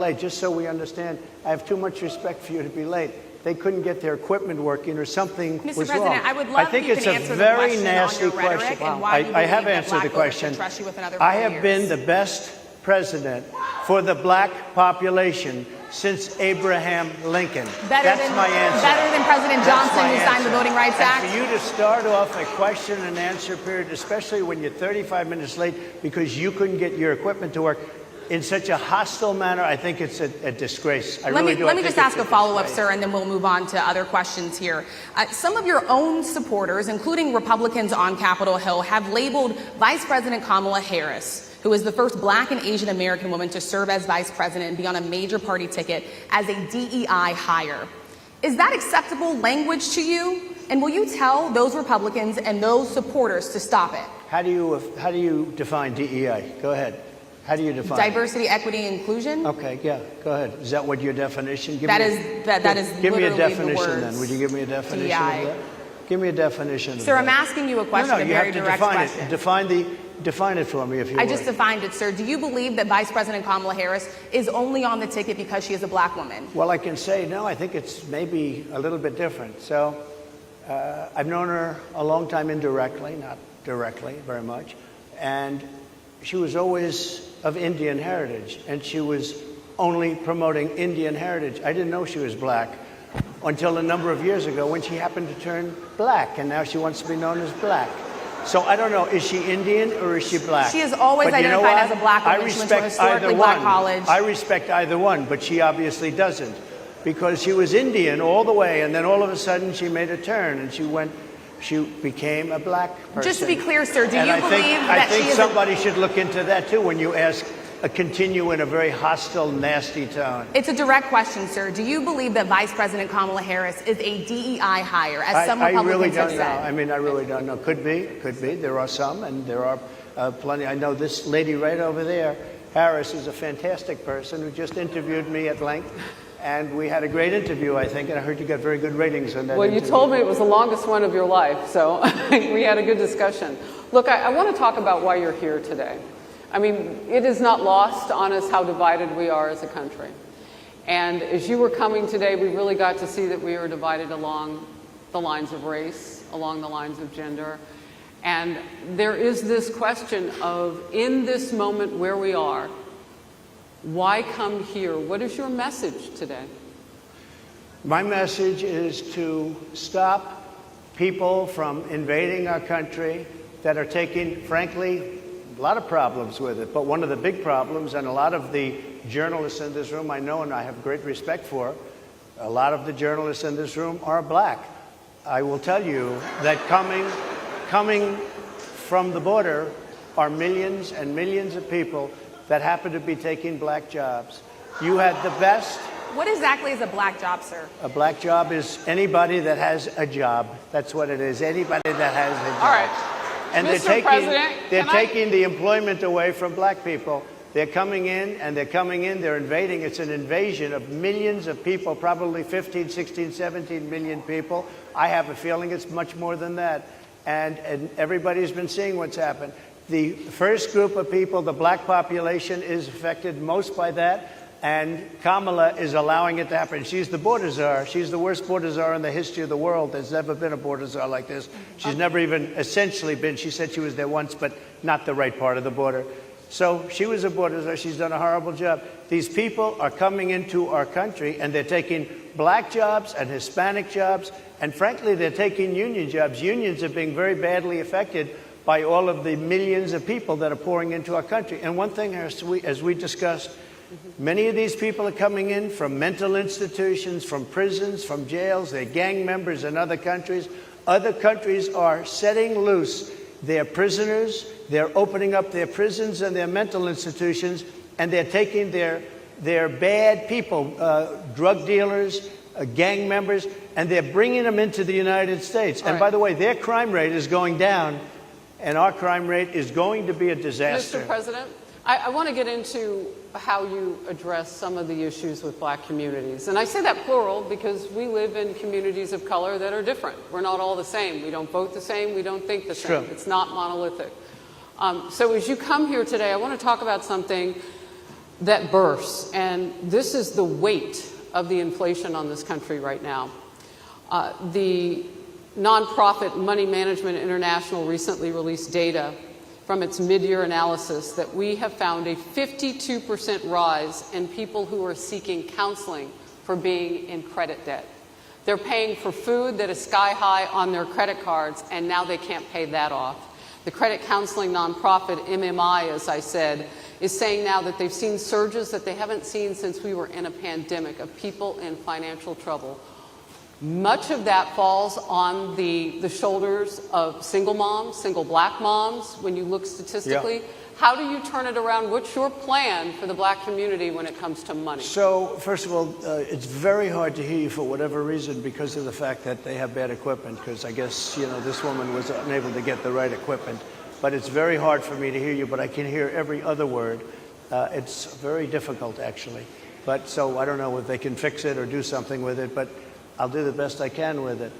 late, just so we understand. I have too much respect for you to be late. They couldn't get their equipment working or something was wrong. Mr. President, I would love if you can answer the question on your rhetoric and why you believe I have that answered the black voters question. should trust you with another 4 I have years. been the best president for the black population since Abraham Lincoln. That's my answer. Better than President Johnson, who signed the Voting Rights Act? And for you to start off a question and answer period, especially when you're 35 minutes late because you couldn't get your equipment to work, in such a hostile manner, I think it's a disgrace. Let me just ask a follow-up, sir, and then we'll move on to other questions here. Some of your own supporters, including Republicans on Capitol Hill, have labeled Vice President Kamala Harris, who is the first black and Asian American woman to serve as vice president and be on a major party ticket, as a DEI hire. Is that acceptable language to you? And will you tell those Republicans and those supporters to stop it? How do you define DEI? Go ahead. How do you define diversity, equity, inclusion? Okay, yeah, go ahead. Is that what your definition? Give me a definition then. Would you give me a definition DEI. of that? Give me a definition of Sir, that. I'm asking you a question, No, a you very have to direct question. Define it for me, if you would. I just defined it, sir. Do you believe that Vice President Kamala Harris is only on the ticket because she is a black woman? Well, I can say no. I think it's maybe a little bit different. So I've known her a long time indirectly, not directly very much. And she was always of Indian heritage, and she was only promoting Indian heritage. I didn't know she was black until a number of years ago when she happened to turn black, and now she wants to be known as black. So I don't know, is she Indian or is she black? She is always identified as a black woman. She went to a historically black college. I respect either one, but she obviously doesn't, because she was Indian all the way, and then all of a sudden she made a turn, and she became a black person. Just to be clear, sir, do you believe I think somebody should look into that too when you continue in a very hostile, nasty tone. It's a direct question, sir. Do you believe that Vice President Kamala Harris is a DEI hire, as some Republicans have said? I really don't know. I mean, I really don't know. Could be. There are some, and there are plenty. I know this lady right over there, Harris, is a fantastic person who just interviewed me at length. And we had a great interview, I think, and I heard you got very good ratings on that interview. You told me it was the longest one of your life, so we had a good discussion. Look, I want to talk about why you're here today. I mean, it is not lost on us how divided we are as a country. And as you were coming today, we really got to see that we are divided along the lines of race, along the lines of gender. And there is this question of, in this moment where we are, why come here? What is your message today? My message is to stop people from invading our country that are taking, frankly, a lot of problems with it. But one of the big problems, and a lot of the journalists in this room I know and I have great respect for, a lot of the journalists in this room are black. I will tell you that coming from the border are millions and millions of people that happen to be taking black jobs. You had the best. What exactly is a black job, sir? A black job is anybody that has a job. That's what it is. Anybody that has a job. All right. And they're taking the employment away from black people. They're coming in, they're invading. It's an invasion of millions of people, probably 15, 16, 17 million people. I have a feeling it's much more than that. And everybody's been seeing what's happened. The first group of people, the black population, is affected most by that, and Kamala is allowing it to happen. She's the border czar. She's the worst border czar in the history of the world. There's never been a border czar like this. She's never even essentially been. She said she was there once, but not the right part of the border. So she was a border czar. She's done a horrible job. These people are coming into our country, and they're taking black jobs and Hispanic jobs, and frankly, they're taking union jobs. Unions are being very badly affected by all of the millions of people that are pouring into our country. And one thing, as we discussed, many of these people are coming in from mental institutions, from prisons, from jails. They're gang members in other countries. Other countries are setting loose their prisoners. They're opening up their prisons and their mental institutions, and they're taking their bad people, drug dealers, gang members, and they're bringing them into the United States. And by the way, their crime rate is going down, and our crime rate is going to be a disaster. Mr. President, I want to get into how you address some of the issues with black communities. And I say that plural because we live in communities of color that are different. We're not all the same. We don't vote the same. We don't think the same. True. It's not monolithic. So as you come here today, I want to talk about something that bursts, and this is the weight of the inflation on this country right now. The nonprofit Money Management International recently released data from its mid-year analysis that we have found a 52% rise in people who are seeking counseling for being in credit debt. They're paying for food that is sky high on their credit cards, and now they can't pay that off. The credit counseling nonprofit MMI, as I said, is saying now that they've seen surges that they haven't seen since we were in a pandemic of people in financial trouble. Much of that falls on the shoulders of single moms, single black moms, when you look statistically. Yeah. How do you turn it around? What's your plan for the black community when it comes to money? So, first of all, it's very hard to hear you for whatever reason because of the fact that they have bad equipment, because I guess, you know, this woman was unable to get the right equipment. But it's very hard for me to hear you, but I can hear every other word. It's very difficult, actually. But so I don't know if they can fix it or do something with it, but I'll do the best I can with it.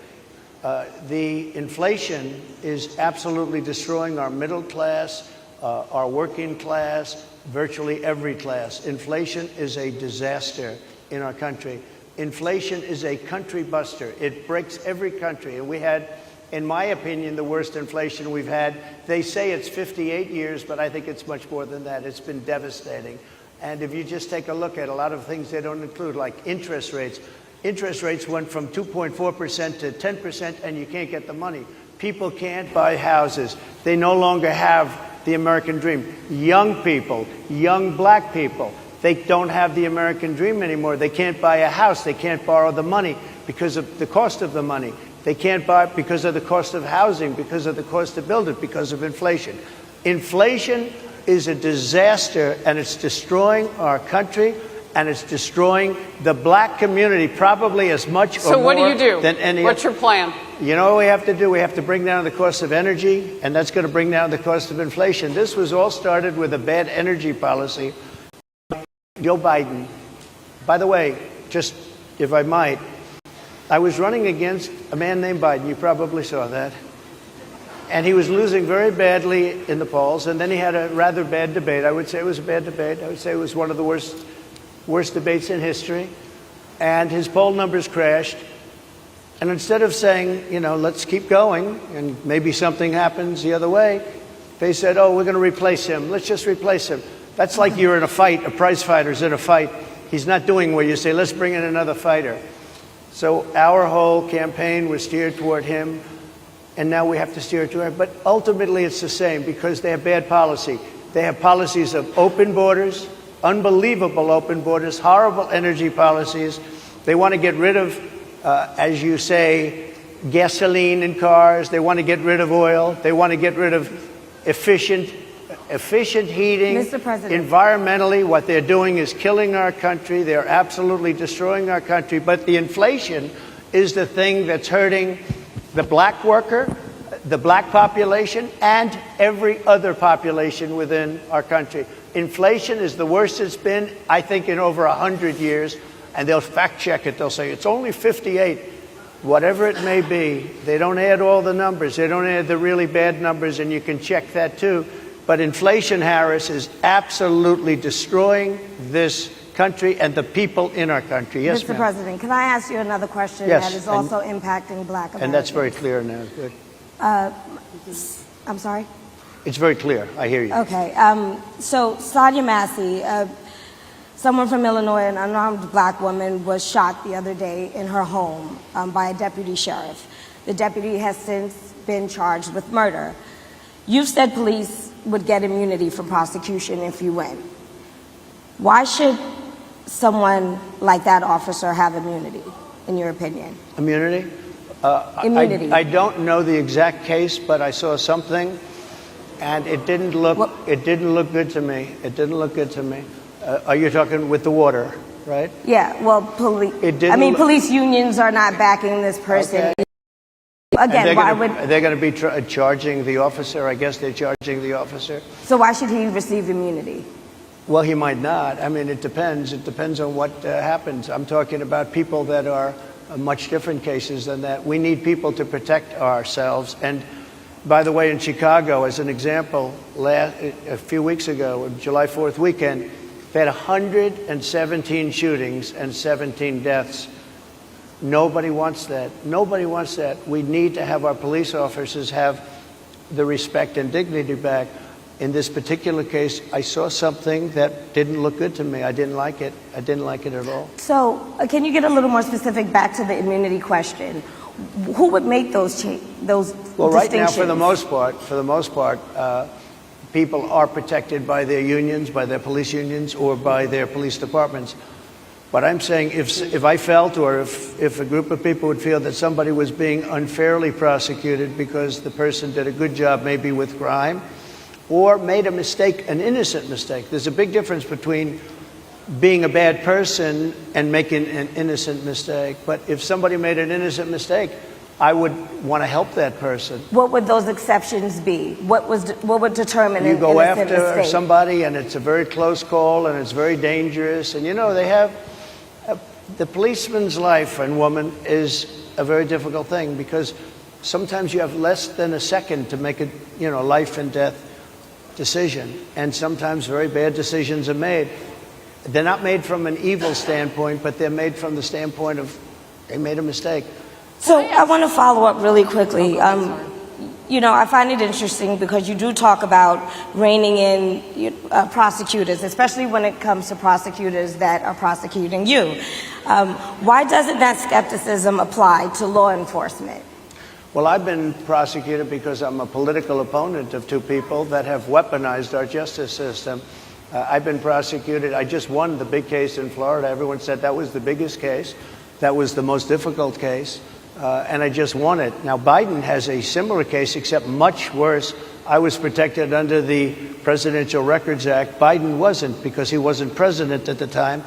The inflation is absolutely destroying our middle class, our working class, virtually every class. Inflation is a disaster in our country. Inflation is a country buster. It breaks every country. And we had, in my opinion, the worst inflation we've had. They say it's 58 years, but I think it's much more than that. It's been devastating. And if you just take a look at a lot of things they don't include, like interest rates. Interest rates went from 2.4% to 10%, and you can't get the money. People can't buy houses. They no longer have the American dream. Young people, young black people, they don't have the American dream anymore. They can't buy a house. They can't borrow the money because of the cost of the money. They can't buy it because of the cost of housing, because of the cost to build it, because of inflation. Inflation is a disaster, and it's destroying our country, and it's destroying the black community probably as much or more So what do you do? Than any What's your plan? You know what we have to do? We have to bring down the cost of energy, and that's going to bring down the cost of inflation. This was all started with a bad energy policy. Joe Biden, by the way, just if I might, I was running against a man named Biden. You probably saw that. And he was losing very badly in the polls, and then he had a rather bad debate. I would say it was a bad debate. I would say it was one of the worst debates in history. And his poll numbers crashed. And instead of saying, you know, let's keep going and maybe something happens the other way, they said, oh, we're going to replace him. Let's just replace him. That's like you're in a fight, a prize fighter's in a fight. He's not doing well. You say, let's bring in another fighter. So our whole campaign was steered toward him, and now we have to steer toward him. But ultimately it's the same because they have bad policy. They have policies of open borders, unbelievable open borders, horrible energy policies. They want to get rid of, as you say, gasoline in cars. They want to get rid of oil. They want to get rid of efficient heating. Mr. President. Environmentally, what they're doing is killing our country. They're absolutely destroying our country. But the inflation is the thing that's hurting the black worker, the black population, and every other population within our country. Inflation is the worst it's been, I think, in over 100 years. And they'll fact check it. They'll say it's only 58. Whatever it may be, they don't add all the numbers. They don't add the really bad numbers, and you can check that too. But inflation, Harris, is absolutely destroying this country and the people in our country. Yes, Mr. ma'am. President, can I ask you another question Yes, that is also impacting black Americans? And that's very clear now. Good. I'm sorry? It's very clear. I hear you. Okay. So Sadia Massey, someone from Illinois, an unarmed black woman, was shot the other day in her home by a deputy sheriff. The deputy has since been charged with murder. You've said police would get immunity from prosecution if you win. Why should someone like that officer have immunity, in your opinion? Immunity? Immunity. I don't know the exact case, but I saw something, and it didn't look good to me. It didn't look good to me. Are you talking with the water, right? Yeah. Well, police unions are not backing this person. Okay. Again, why would they're going to be charging the officer? I guess they're charging the officer. So why should he receive immunity? Well, he might not. I mean, it depends. It depends on what happens. I'm talking about people that are much different cases than that. We need people to protect ourselves. And by the way, in Chicago, as an example, a few weeks ago, July 4th weekend, They had 117 shootings and 17 deaths. Nobody wants that. Nobody wants that. We need to have our police officers have the respect and dignity back. In this particular case, I saw something that didn't look good to me. I didn't like it. I didn't like it at all. So can you get a little more specific back to the immunity question? Who would make those Well, right now, for the most part, people are protected by their unions, by their police unions, or by their police departments. But I'm saying if I felt, or if a group of people would feel that somebody was being unfairly prosecuted because the person did a good job maybe with crime, or made a mistake, an innocent mistake. There's a big difference between being a bad person and making an innocent mistake. But if somebody made an innocent mistake, I would want to help that person. What would those exceptions be? What would determine an innocent You go after mistake? somebody and it's a very close call and it's very dangerous. And you know, they have, the policeman's life and woman is a very difficult thing, because sometimes you have less than a second to make a, life and death decision, and sometimes very bad decisions are made. They're not made from an evil standpoint, but they're made from the standpoint of they made a mistake. So I want to follow up really quickly. I find it interesting because you do talk about reining in prosecutors, especially when it comes to prosecutors that are prosecuting you. Why doesn't that skepticism apply to law enforcement? Well, I've been prosecuted because I'm a political opponent of two people that have weaponized our justice system. I've been prosecuted. I just won the big case in Florida. Everyone said that was the biggest case. That was the most difficult case. And I just won it. Now, Biden has a similar case, except much worse. I was protected under the Presidential Records Act. Biden wasn't, because he wasn't president at the time.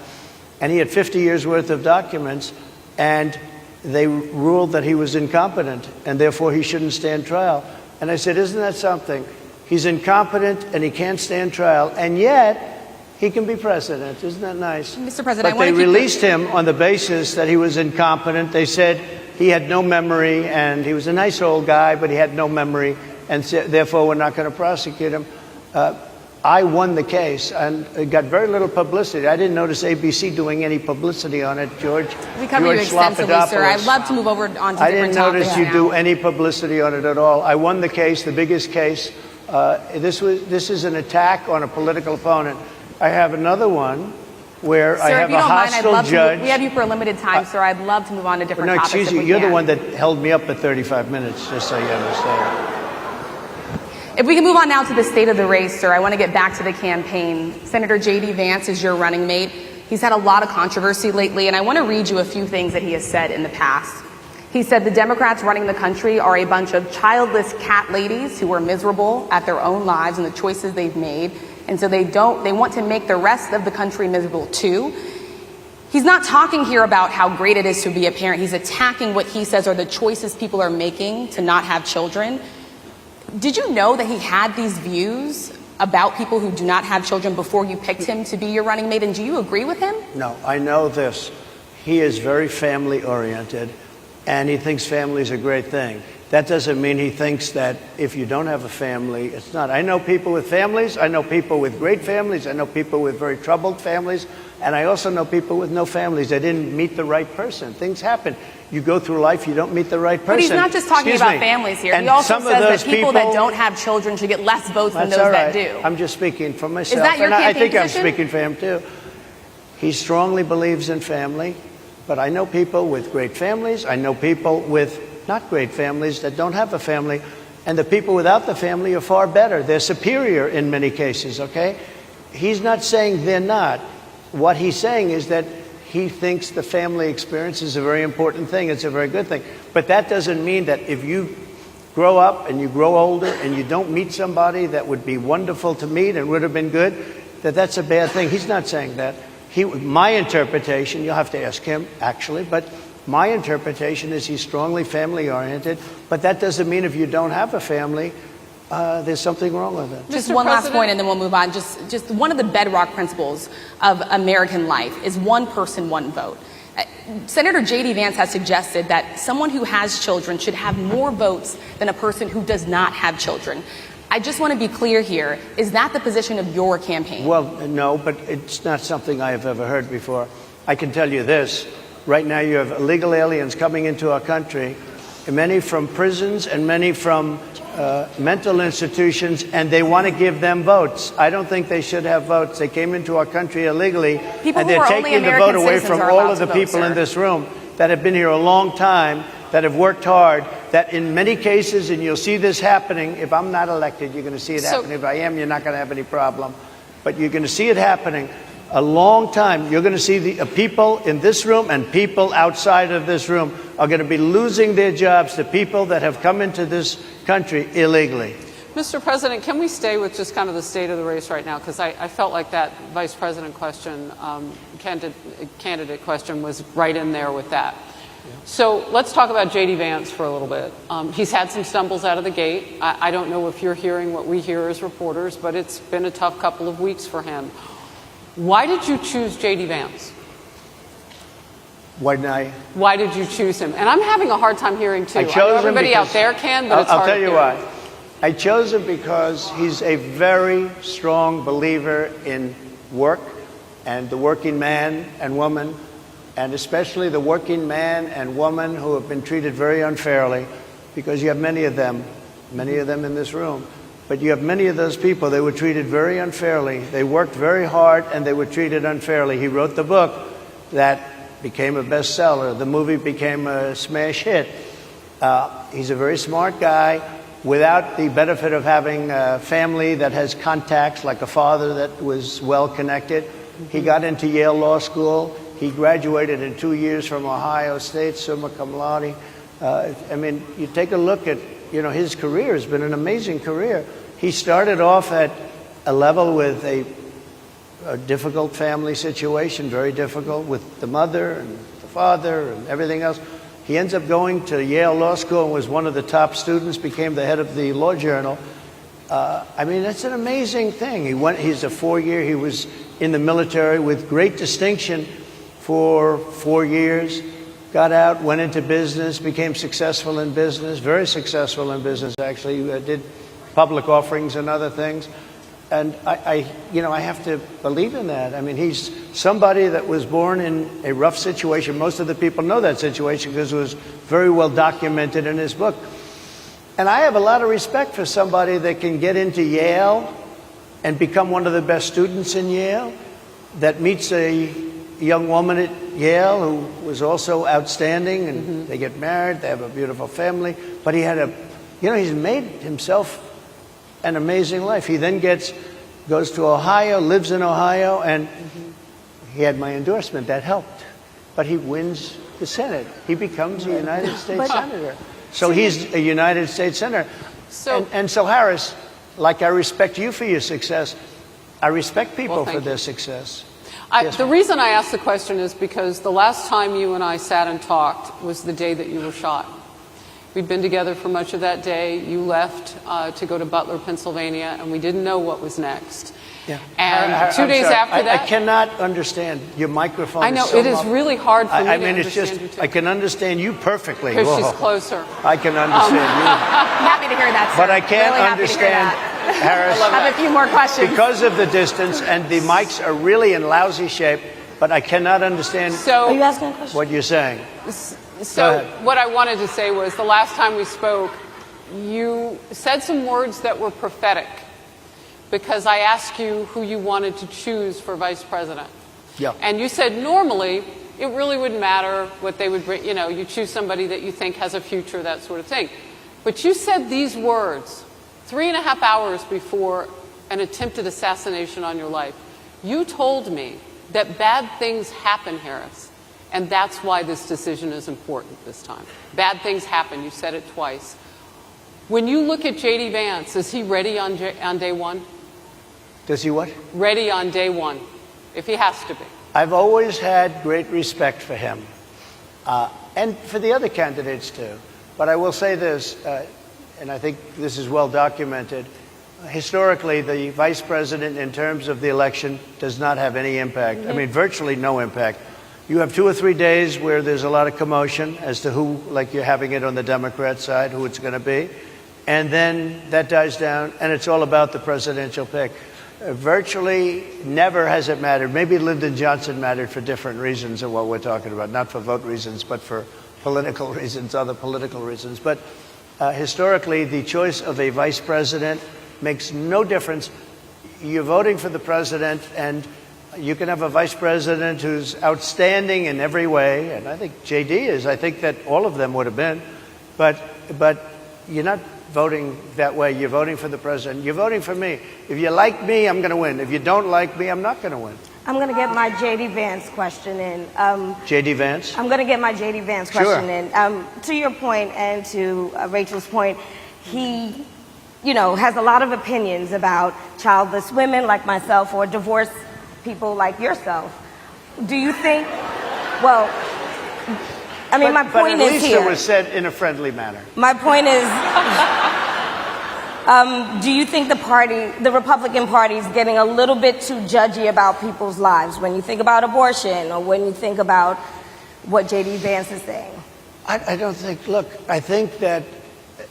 And he had 50 years worth of documents. And they ruled that he was incompetent, and therefore he shouldn't stand trial. And I said, isn't that something? He's incompetent and he can't stand trial, and yet he can be president. Isn't that nice? Mr. President, but they released him on the basis that he was incompetent. They said he had no memory, and he was a nice old guy, but he had no memory, and therefore we're not going to prosecute him. I won the case, and it got very little publicity. I didn't notice ABC doing any publicity on it, George. We covered you extensively, sir. I'd love to move over on to different topics. I didn't notice you do any publicity on it at all. I won the case, the biggest case. This is an attack on a political opponent. I have another one where I have a hostile judge. We have you for a limited time, sir. I'd love to move on to different topics. No, excuse me. You're the one that held me up at 35 minutes, just so you understand. If we can move on now to the state of the race, sir, I want to get back to the campaign. Senator J.D. Vance is your running mate. He's had a lot of controversy lately, and I want to read you a few things that he has said in the past. He said the Democrats running the country are a bunch of childless cat ladies who are miserable at their own lives and the choices they've made, and so they want to make the rest of the country miserable too. He's not talking here about how great it is to be a parent. He's attacking what he says are the choices people are making to not have children. Did you know that he had these views about people who do not have children before you picked him to be your running mate, and do you agree with him? No, I know this. He is very family-oriented, and he thinks family is a great thing. That doesn't mean he thinks that if you don't have a family, it's not. I know people with families. I know people with great families. I know people with very troubled families. And I also know people with no families. They didn't meet the right person. Things happen. You go through life, you don't meet the right person. But he's not just talking about families here. He also says that people that don't have children should get less votes than those that do. I'm just speaking for myself. Is that your campaign I think position? I'm speaking for him too. He strongly believes in family, but I know people with great families. I know people with not great families that don't have a family. And the people without the family are far better. They're superior in many cases, okay? He's not saying they're not. What he's saying is that he thinks the family experience is a very important thing. It's a very good thing. But that doesn't mean that if you grow up and you grow older and you don't meet somebody that would be wonderful to meet and would have been good, that that's a bad thing. He's not saying that. My interpretation, you'll have to ask him actually, but my interpretation is he's strongly family-oriented. But that doesn't mean if you don't have a family, there's something wrong with it. Just one last point and then we'll move on. Just one of the bedrock principles of American life is one person, one vote. Senator J.D. Vance has suggested that someone who has children should have more votes than a person who does not have children. I just want to be clear here. Is that the position of your campaign? Well, no, but it's not something I have ever heard before. I can tell you this. Right now you have illegal aliens coming into our country, many from prisons and many from mental institutions, and they want to give them votes. I don't think they should have votes. They came into our country illegally, and they're taking the vote away from all of the people in this room that have been here a long time, that have worked hard, that in many cases, and you'll see this happening, if I'm not elected, you're going to see it happening. If I am, you're not going to have any problem. But you're going to see it happening a long time. You're going to see the people in this room and people outside of this room are going to be losing their jobs to people that have come into this country illegally. Mr. President, can we stay with just kind of the state of the race right now? Because I felt like that vice president question, candidate question was right in there with that. So let's talk about J.D. Vance for a little bit. He's had some stumbles out of the gate. I don't know if you're hearing what we hear as reporters, but it's been a tough couple of weeks for him. Why did you choose J.D. Vance? Why did you choose him? And I'm having a hard time hearing, too. I know everybody out there can, but it's hard to hear. I'll tell you why. I chose him because he's a very strong believer in work and the working man and woman, and especially the working man and woman who have been treated very unfairly, because you have many of them in this room. But you have many of those people, they were treated very unfairly. They worked very hard and they were treated unfairly. He wrote the book that became a bestseller. The movie became a smash hit. He's a very smart guy without the benefit of having a family that has contacts, like a father that was well connected. He got into Yale Law School. He graduated in 2 years from Ohio State, summa cum laude. I mean, you take a look at, his career has been an amazing career. He started off at a level with a difficult family situation, very difficult, with the mother and the father and everything else. He ends up going to Yale Law School and was one of the top students, became the head of the Law Journal. I mean, that's an amazing thing. He's a 4-year, he was in the military with great distinction for 4 years, got out, went into business, became successful in business, very successful in business, actually, did public offerings and other things. And I have to believe in that. I mean, he's somebody that was born in a rough situation. Most of the people know that situation because it was very well documented in his book. And I have a lot of respect for somebody that can get into Yale and become one of the best students in Yale, that meets a young woman at Yale who was also outstanding, and they get married, they have a beautiful family. But he had he's made himself an amazing life. He then goes to Ohio, lives in Ohio, and he had my endorsement. That helped. But he wins the Senate. He becomes a United States Senator. So he's a United States Senator. And so, Harris, like I respect you for your success, I respect people for their success. The reason I asked the question is because the last time you and I sat and talked was the day that you were shot. We'd been together for much of that day. You left to go to Butler, Pennsylvania, and we didn't know what was next. Yeah. And 2 days after that... I cannot understand. Your microphone I know, is so it is really hard for me to understand it's just, you too. I can understand you perfectly. Because she's closer. I can understand you. Happy to hear that, sir. But I can't really understand, Harris. I have a few more questions. Because of the distance, and the mics are really in lousy shape, but I cannot understand Are you asking a question? what you're saying. So what I wanted to say was the last time we spoke, you said some words that were prophetic because I asked you who you wanted to choose for vice president. Yeah. And you said normally it really wouldn't matter what they would bring. You choose somebody that you think has a future, that sort of thing. But you said these words 3.5 hours before an attempted assassination on your life. You told me that bad things happen, Harris. And that's why this decision is important this time. Bad things happen. You said it twice. When you look at J.D. Vance, is he ready on day one? Does he what? Ready on day one, if he has to be. I've always had great respect for him, and for the other candidates too. But I will say this, and I think this is well documented. Historically, the vice president, in terms of the election, does not have any impact. I mean, virtually no impact. You have 2 or 3 days where there's a lot of commotion as to who, like you're having it on the Democrat side, who it's going to be. and then that dies down, and it's all about the presidential pick. Virtually never has it mattered. Maybe Lyndon Johnson mattered for different reasons of what we're talking about, not for vote reasons, but for political reasons, other political reasons. But historically, the choice of a vice president makes no difference. You're voting for the president, and you can have a vice president who's outstanding in every way, and I think JD is. I think that all of them would have been. But you're not voting that way. You're voting for the president. You're voting for me. If you like me, I'm going to win. If you don't like me, I'm not going to win. I'm going to get my J.D. Vance question in. J.D. Vance? I'm going to get my J.D. Vance question in. To your point and to Rachel's point, he, has a lot of opinions about childless women like myself or divorced people like yourself. Do you think, well, my point is here. But at least it was said in a friendly manner. My point is, do you think the Republican Party is getting a little bit too judgy about people's lives when you think about abortion or when you think about what J.D. Vance is saying? I don't think, look, I think that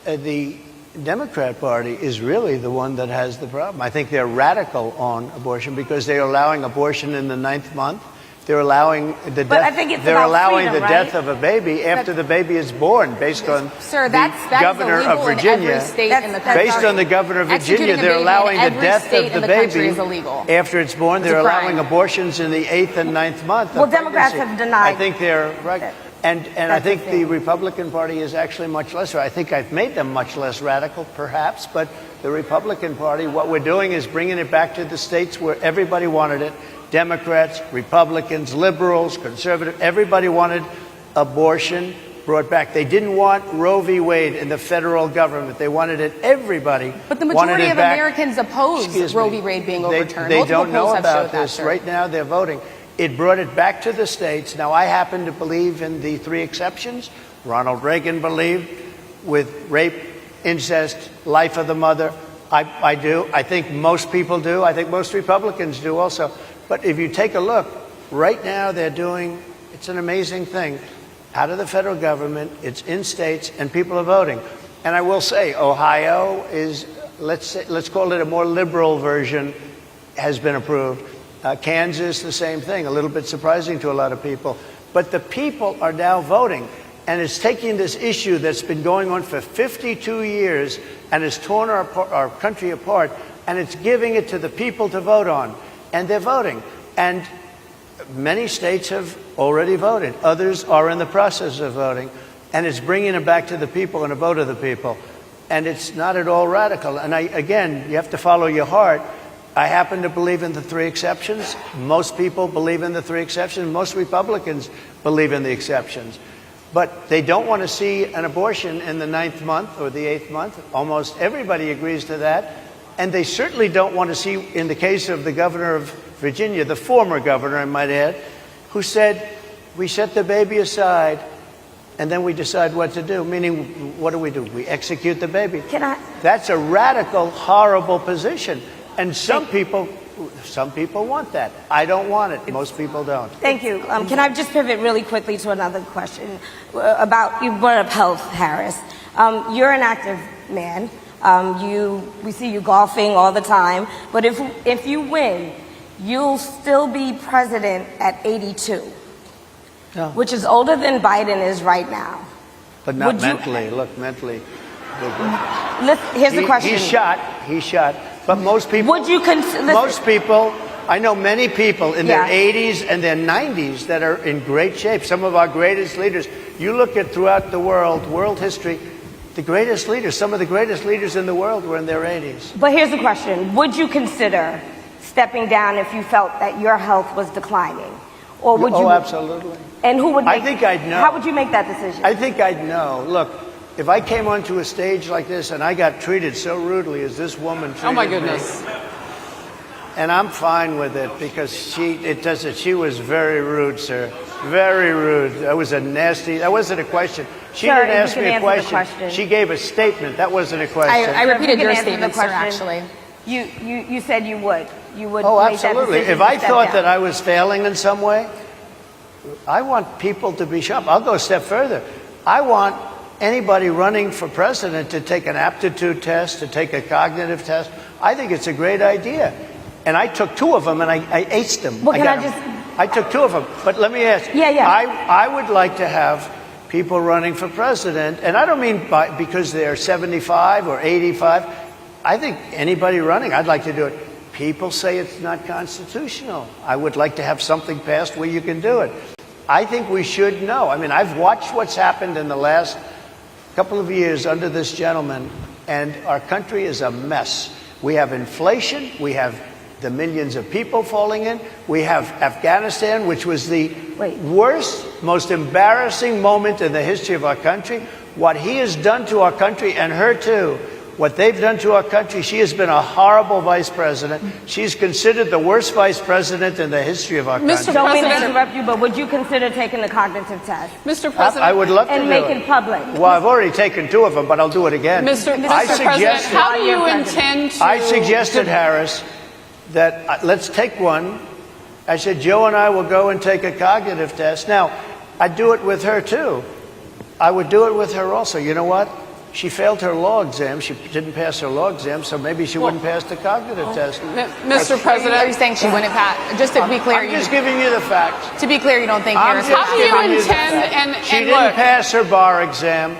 the Democrat Party is really the one that has the problem. I think they're radical on abortion because they're allowing abortion in the 9th month. They're allowing the death of a baby after the baby is born, based on the governor of Virginia. Based on the governor of Virginia, they're allowing the death of the baby after it's born. They're allowing abortions in the 8th and 9th month. Well, Democrats have denied. I think they're right. And I think the Republican Party is actually much less. I think I've made them much less radical, perhaps, but the Republican Party, what we're doing is bringing it back to the states where everybody wanted it. Democrats, Republicans, liberals, conservatives, everybody wanted abortion brought back. They didn't want Roe v. Wade in the federal government. They wanted it, everybody. But the majority of Americans oppose Roe v. Wade being overturned. They don't know about this. Right now they're voting. It brought it back to the states. Now, I happen to believe in the 3 exceptions. Ronald Reagan believed with rape, incest, life of the mother. I do. I think most people do. I think most Republicans do also. But if you take a look, right now they're doing, it's an amazing thing, out of the federal government, it's in states, and people are voting. And I will say, Ohio is, let's call it a more liberal version, has been approved. Kansas, the same thing, a little bit surprising to a lot of people. But the people are now voting, and it's taking this issue that's been going on for 52 years and has torn our country apart, and it's giving it to the people to vote on. And they're voting. And many states have already voted. Others are in the process of voting. And it's bringing it back to the people and a vote of the people. And it's not at all radical. And again, you have to follow your heart. I happen to believe in the 3 exceptions. Most people believe in the 3 exceptions. Most Republicans believe in the exceptions. But they don't want to see an abortion in the 9th month or the 8th month. Almost everybody agrees to that. And they certainly don't want to see, in the case of the governor of Virginia, the former governor, I might add, who said, we set the baby aside and then we decide what to do. Meaning, what do? We execute the baby. That's a radical, horrible position. And some people want that. I don't want it. Most people don't. Thank you. Can I just pivot really quickly to another question about, you brought up health, Harris. You're an active man. We see you golfing all the time, but if you win, you'll still be president at 82, which is older than Biden is right now. But not mentally. Look, mentally. Here's the question. He's shot. But most people. Would you most people. I know many people in their 80s and their 90s that are in great shape. Some of our greatest leaders. You look at throughout the world history. The greatest leaders, some of the greatest leaders in the world were in their 80s. But here's the question. Would you consider stepping down if you felt that your health was declining? Or would you? Absolutely. And who would make, I think I'd know. How would you make that decision? I think I'd know. Look, if I came onto a stage like this and I got treated so rudely as this woman treated me. Oh, my goodness. And I'm fine with it because she was very rude, sir. Very rude. That wasn't a question. She didn't ask me a question. She gave a statement. That wasn't a question. I repeated your statement, sir, actually. You said you would. You would. Oh, make absolutely. That decision if I thought down. that I was failing in some way, I want people to be sharp. I'll go a step further. I want anybody running for president to take an aptitude test, to take a cognitive test. I think it's a great idea. And I took 2 of them and I aced them. Well, I took 2 of them. But let me ask. Yeah. I would like to have people running for president, and I don't mean because they're 75 or 85. I think anybody running, I'd like to do it. People say it's not constitutional. I would like to have something passed where you can do it. I think we should know. I mean, I've watched what's happened in the last couple of years under this gentleman, and our country is a mess. We have inflation. We have the millions of people falling in. We have Afghanistan, which was the worst, most embarrassing moment in the history of our country. What he has done to our country, and her too, what they've done to our country, she has been a horrible vice president. She's considered the worst vice president in the history of our country. Mr. Don't mean to President, interrupt you, but would you consider taking the cognitive test? Mr. President, I would love to and do make it it public? Well, I've already taken 2 of them, but I'll do it again. Mr. President, how do you intend to... I suggested, Harris, that let's take one. I said, Joe and I will go and take a cognitive test. Now, I'd do it with her, too. I would do it with her also. You know what? She failed her law exam. She didn't pass her law exam, so maybe she wouldn't pass the cognitive test. Mr. President, Are you saying she wouldn't pass? Just to be clear, I'm just giving you the facts. to be clear, you don't think I'm Harris? just how do you giving the intend, facts. She and didn't look, pass her bar exam,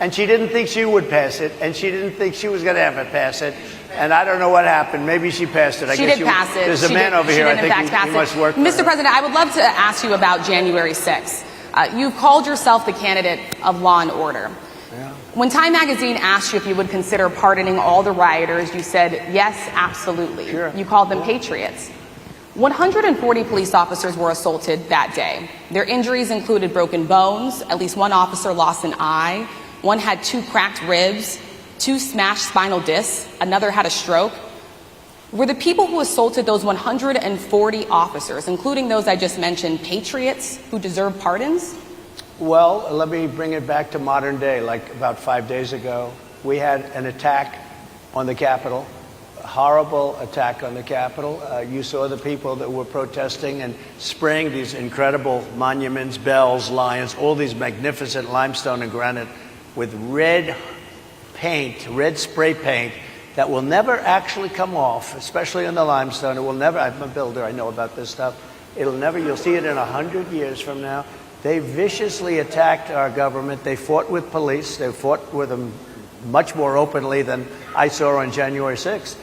and she didn't think she would pass it, and she didn't think she was going to ever pass it. And I don't know what happened. Maybe she passed it. She did pass it. There's a man over here. I think he must work for Mr. her. President, I would love to ask you about January 6th. You've called yourself the candidate of law and order. Yeah. When Time Magazine asked you if you would consider pardoning all the rioters, you said, yes, absolutely. Sure. You called them patriots. 140 police officers were assaulted that day. Their injuries included broken bones. At least 1 officer lost an eye. 1 had 2 cracked ribs, 2 smashed spinal discs. Another had a stroke. Were the people who assaulted those 140 officers, including those I just mentioned, patriots who deserve pardons? Well, let me bring it back to modern day. Like about 5 days ago, we had an attack on the Capitol, a horrible attack on the Capitol. You saw the people that were protesting and spraying these incredible monuments, bells, lions, all these magnificent limestone and granite with red paint, red spray paint that will never actually come off, especially on the limestone. It will never, I'm a builder, I know about this stuff. It'll never, you'll see it in 100 years from now. They viciously attacked our government. They fought with police. They fought with them much more openly than I saw on January 6th.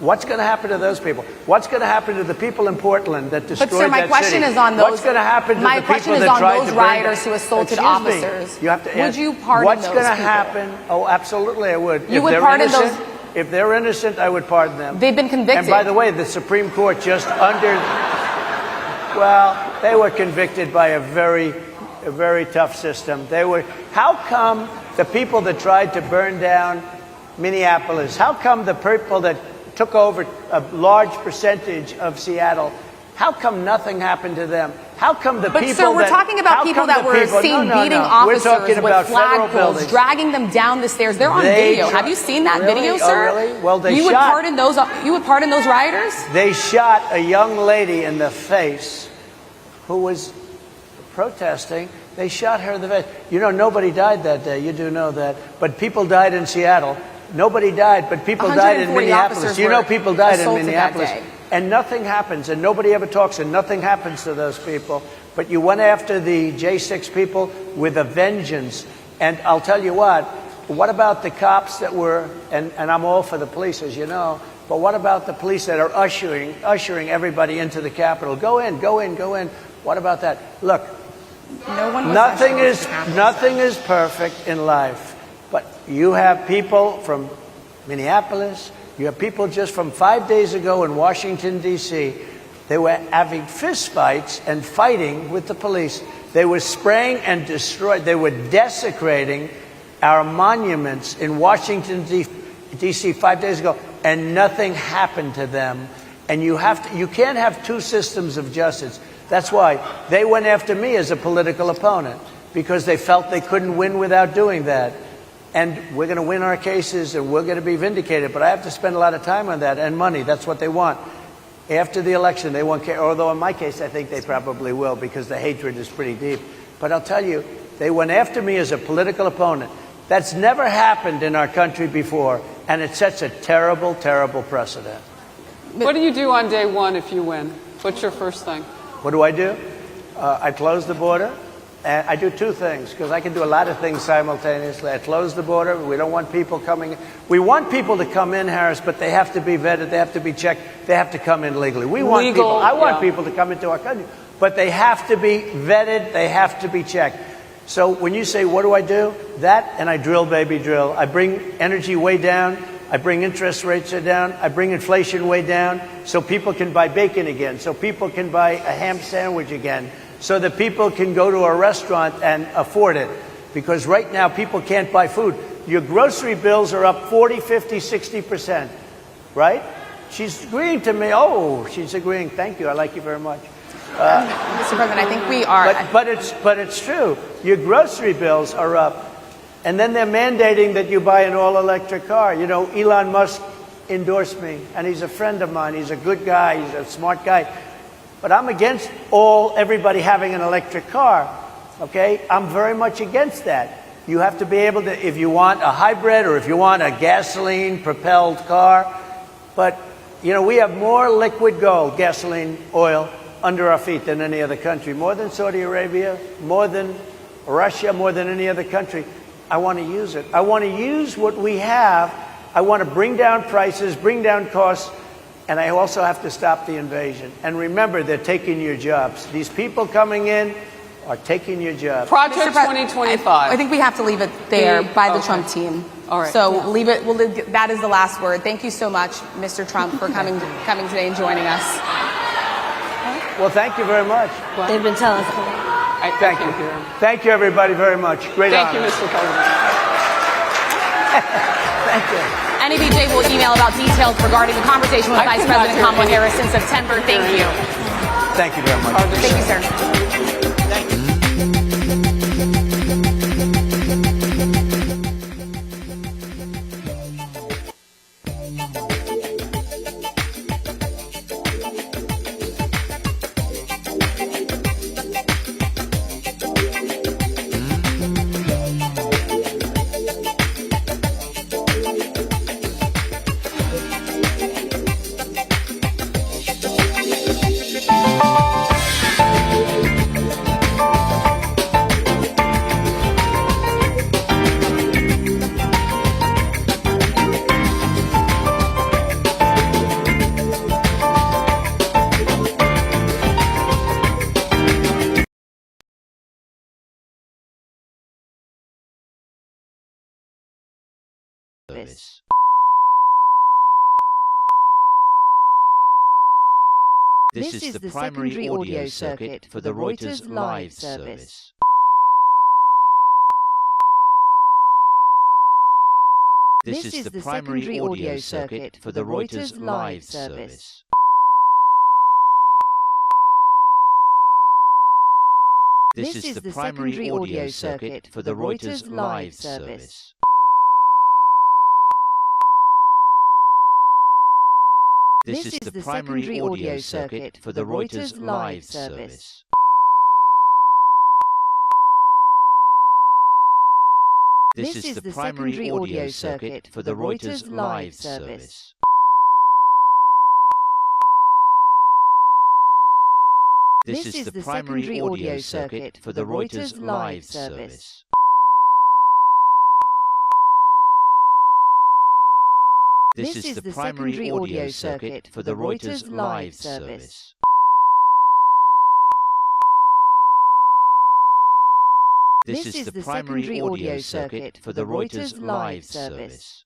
What's going to happen to those people? What's going to happen to the people in Portland that destroyed that city? But, sir, my question is on those. What's going to happen to my the question people is that on tried those to rioters who assaulted officers. You have to would answer. you pardon What's those going to people? happen? Oh, absolutely, I would. You would pardon those? If they're innocent, I would pardon them. They've been convicted. And by the way, the Supreme Court just well, they were convicted by a very tough system. How come the people that tried to burn down Minneapolis, how come the people that took over a large percentage of Seattle, how come nothing happened to them? How come the people But, sir, we're talking about people that were seen beating officers with flagpoles, dragging them down the stairs. They're on video. Have you seen that video, sir? Oh, really? Well, you would pardon those rioters? They shot a young lady in the face who was protesting. They shot her in the face. You know, nobody died that day. You do know that. But people died in Seattle. Nobody died, but people died in Minneapolis. You know people died in Minneapolis. And nothing happens, and nobody ever talks, and nothing happens to those people. But you went after the J6 people with a vengeance. And I'll tell you what about the cops that were, and I'm all for the police, as you know, but what about the police that are ushering everybody into the Capitol? Go in, go in, go in. What about that? Look, nothing is perfect in life, but you have people from Minneapolis, you have people just from 5 days ago in Washington, D.C. They were having fistfights and fighting with the police. They were spraying and destroying. They were desecrating our monuments in Washington, D.C. 5 days ago, and nothing happened to them. And you can't have 2 systems of justice. That's why they went after me as a political opponent, because they felt they couldn't win without doing that. And we're going to win our cases, and we're going to be vindicated. But I have to spend a lot of time on that and money. That's what they want. After the election, they won't care. Although in my case, I think they probably will, because the hatred is pretty deep. But I'll tell you, they went after me as a political opponent. That's never happened in our country before, and it sets a terrible, terrible precedent. What do you do on day one if you win? What's your first thing? What do? I close the border, and I do two things, because I can do a lot of things simultaneously. I close the border. We don't want people coming in. We want people to come in, Harris, but they have to be vetted. They have to be checked. They have to come in legally. We want people. I want people to come into our country, but they have to be vetted. They have to be checked. So when you say, what do? That, and I drill, baby, drill. I bring energy way down. I bring interest rates down. I bring inflation way down so people can buy bacon again, so people can buy a ham sandwich again, so that people can go to a restaurant and afford it. Because right now, people can't buy food. Your grocery bills are up 40, 50, 60%, right? She's agreeing to me. Oh, she's agreeing. Thank you. I like you very much. Mr. President, I think we are. But it's true. Your grocery bills are up. And then they're mandating that you buy an all-electric car. You know, Elon Musk endorsed me, and he's a friend of mine. He's a good guy. He's a smart guy. But I'm against everybody having an electric car, okay? I'm very much against that. You have to be able to, if you want a hybrid or if you want a gasoline-propelled car. But, you know, we have more liquid gold, gasoline, oil, under our feet than any other country. More than Saudi Arabia, more than Russia, more than any other country. I want to use it. I want to use what we have. I want to bring down prices, bring down costs, and I also have to stop the invasion. And remember, they're taking your jobs. These people coming in are taking your jobs. Project 2025. I think we have to leave it there by the Trump team. All right. So leave it. That is the last word. Thank you so much, Mr. Trump, for coming today and joining us. Well, thank you very much. They've been telling us. Thank you. Thank you, everybody, very much. Great honor. Thank you, Mr. President. Thank you. NEBJ will email about details regarding the conversation with Vice President Kamala Harris in September. Thank you. Thank you very much. Thank you, sir. Thank you. Service. This is the primary audio circuit for the Reuters live service. This is the primary audio circuit for the Reuters live service. This is the primary audio circuit for the Reuters live service. This is the primary audio circuit for the Reuters live service. This is the primary audio circuit for the Reuters live service. This is the primary audio circuit for the Reuters live service. This is the primary audio circuit for the Reuters live service. This is the primary audio circuit for the Reuters live service.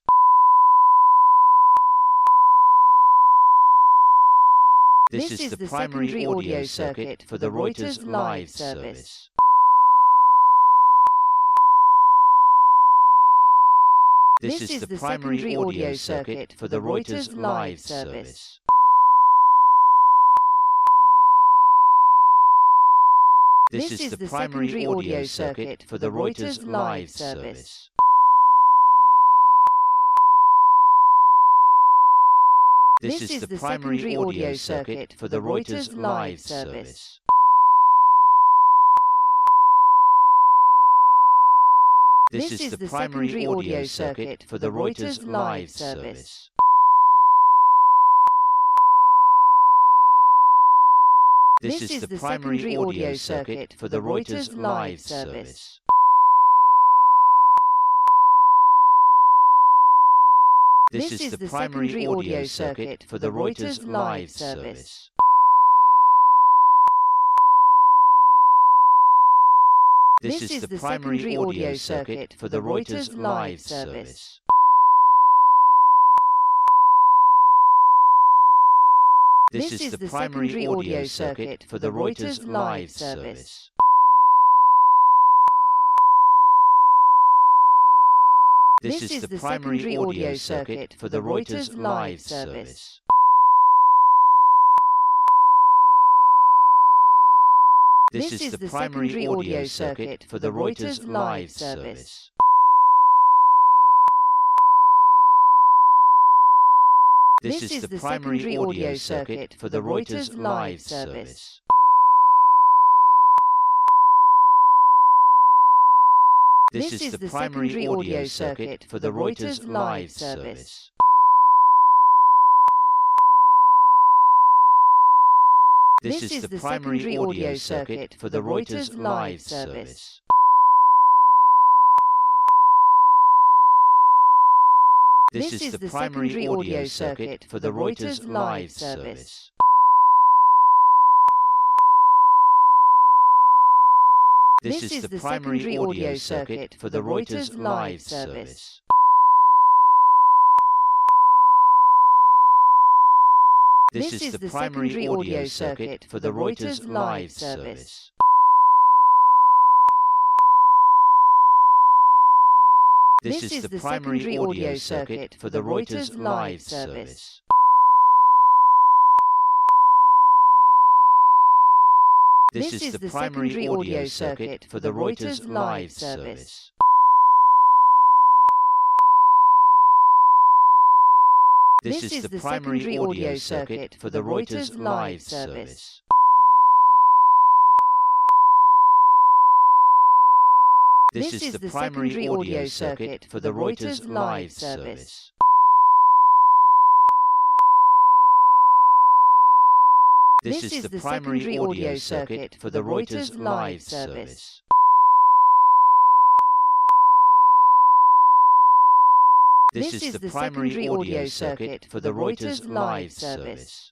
This is the primary audio circuit for the Reuters live service. This is the primary audio circuit for the Reuters live service. This is the primary audio circuit for the Reuters live service. This is the primary audio circuit for the Reuters live service. This is the primary audio circuit for the Reuters live service. This is the primary audio circuit for the Reuters live service. This is the primary audio circuit for the Reuters live service. This is the primary audio circuit for the Reuters live service. This is the primary audio circuit for the Reuters live service. This is the primary audio circuit for the Reuters live service. This is the primary audio circuit for the Reuters live service. This is the primary audio circuit for the Reuters live service. This is the primary audio circuit for the Reuters live service. This is the primary audio circuit for the Reuters live service. This is the primary audio circuit for the Reuters live service. This is the primary audio circuit for the Reuters live service. This is the primary audio circuit for the Reuters live service. This is the primary audio circuit for the Reuters live service. This is the primary audio circuit for the Reuters live service. This is the primary audio circuit for the Reuters live service. This is the primary audio circuit for the Reuters live service. This is the primary audio circuit for the Reuters live service. This is the primary audio circuit for the Reuters live service.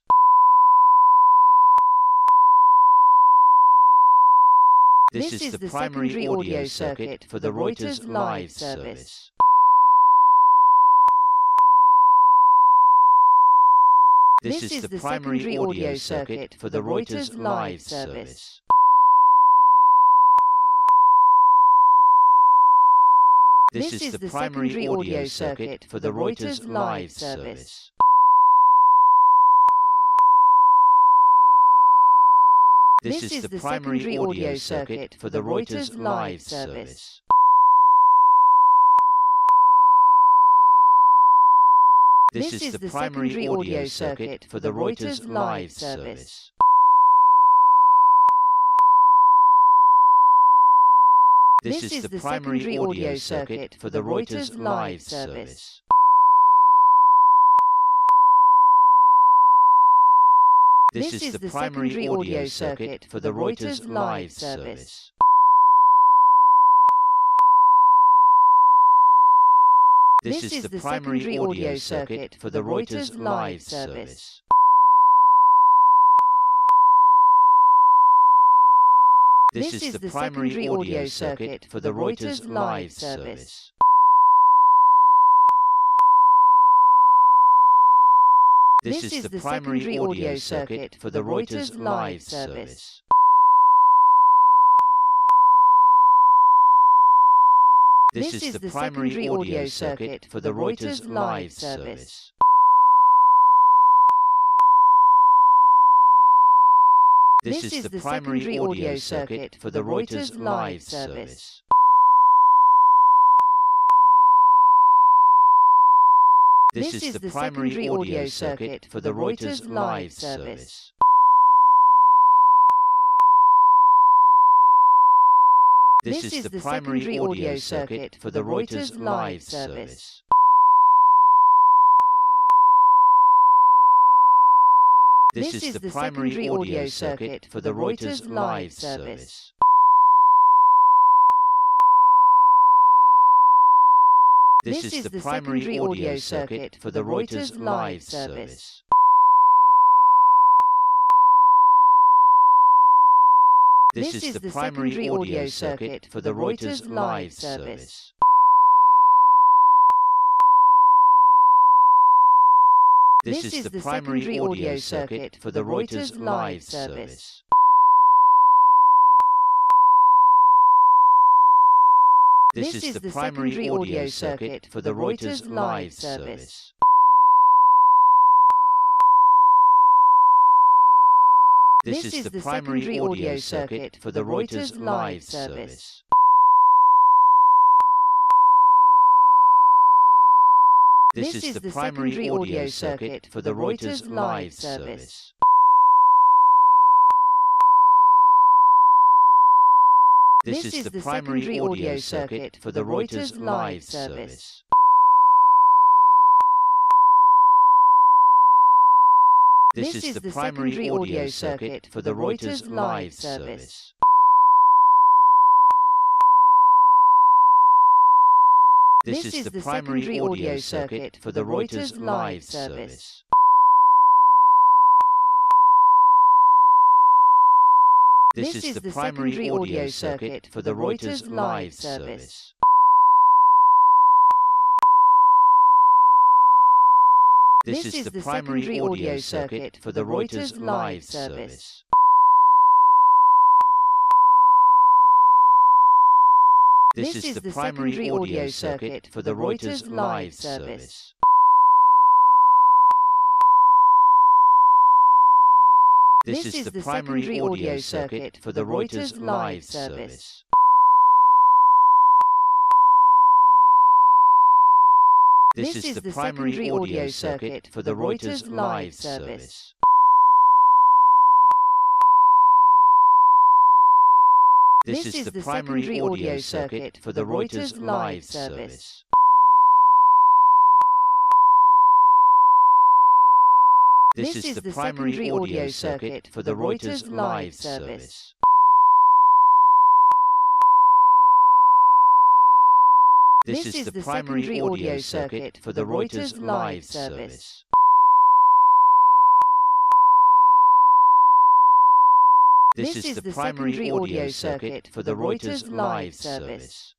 This is the primary audio circuit for the Reuters live service. This is the primary audio circuit for the Reuters live service. This is the primary audio circuit for the Reuters live service. This is the primary audio circuit for the Reuters live service. This is the primary audio circuit for the Reuters live service. This is the primary audio circuit for the Reuters live service. This is the primary audio circuit for the Reuters live service. This is the primary audio circuit for the Reuters live service. This is the primary audio circuit for the Reuters live service. This is the primary audio circuit for the Reuters live service. This is the primary audio circuit for the Reuters live service. This is the primary audio circuit for the Reuters live service. This is the primary audio circuit for the Reuters live service. This is the primary audio circuit for the Reuters live service. This is the primary audio circuit for the Reuters live service. This is the primary audio circuit for the Reuters live service. This is the primary audio circuit for the Reuters live service. This is the primary audio circuit for the Reuters live service. This is the primary audio circuit for the Reuters live service. This is the primary audio circuit for the Reuters live service. This is the primary audio circuit for the Reuters live service. This is the primary audio circuit for the Reuters live service. This is the primary audio circuit for the Reuters live service. This is the primary audio circuit for the Reuters live service. This is the primary audio circuit for the Reuters live service. This is the primary audio circuit for the Reuters live service. This is the primary audio circuit for the Reuters live service. This is the primary audio circuit for the Reuters live service. This is the primary audio circuit for the Reuters live service. This is the primary audio circuit for the Reuters live service. This is the primary audio circuit for the Reuters live service. This is the primary audio circuit for the Reuters live service. This is the primary audio circuit for the Reuters live service.